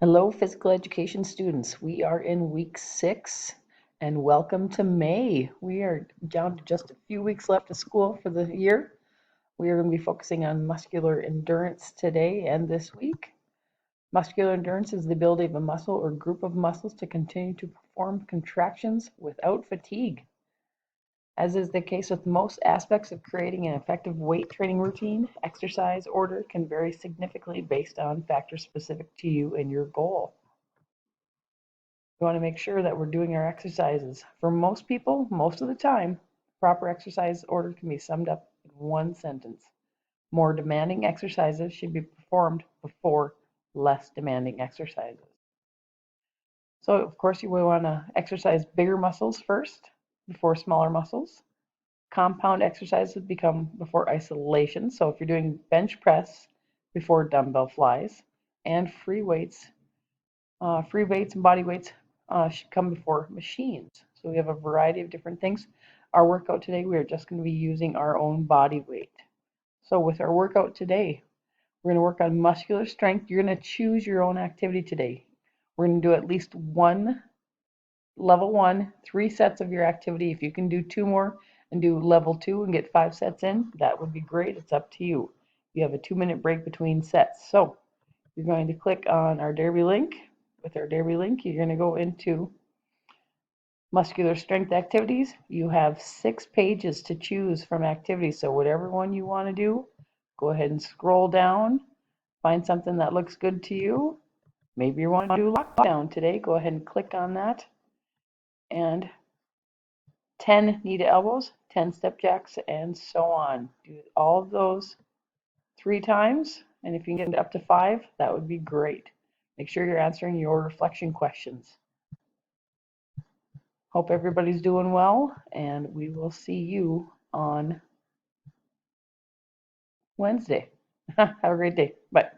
Hello, physical education students. We are in week 6 and welcome to May. We are down to just a few weeks left of school for the year. We are going to be focusing on muscular endurance today and this week. Muscular endurance is the ability of a muscle or group of muscles to continue to perform contractions without fatigue. As is the case with most aspects of creating an effective weight training routine, exercise order can vary significantly based on factors specific to you and your goal. We want to make sure that we're doing our exercises. For most people, most of the time, proper exercise order can be summed up in one sentence. More demanding exercises should be performed before less demanding exercises. So, of course, you will want to exercise bigger muscles first before smaller muscles. Compound exercises become before isolation. So, if you're doing bench press before dumbbell flies, and free weights and body weights should come before machines. So we have a variety of different things. Our workout today, we are just going to be using our own body weight. So with our workout today, we're going to work on muscular strength. You're going to choose your own activity today. We're going to do at least level 1, 3 sets of your activity. If you can do 2 more and do level 2 and get 5 sets in, that would be great. It's up to you. You have a 2-minute break between sets. So you're going to click on our Derby link. With our Derby link, you're going to go into muscular strength activities. You have 6 pages to choose from activities. So whatever one you want to do, go ahead and scroll down, find something that looks good to you. Maybe you want to do lockdown today. Go ahead and click on that. And 10 knee to elbows, 10 step jacks, and so on. Do all of those 3 times. And if you can get up to 5, that would be great. Make sure you're answering your reflection questions. Hope everybody's doing well, and we will see you on Wednesday. Have a great day. Bye.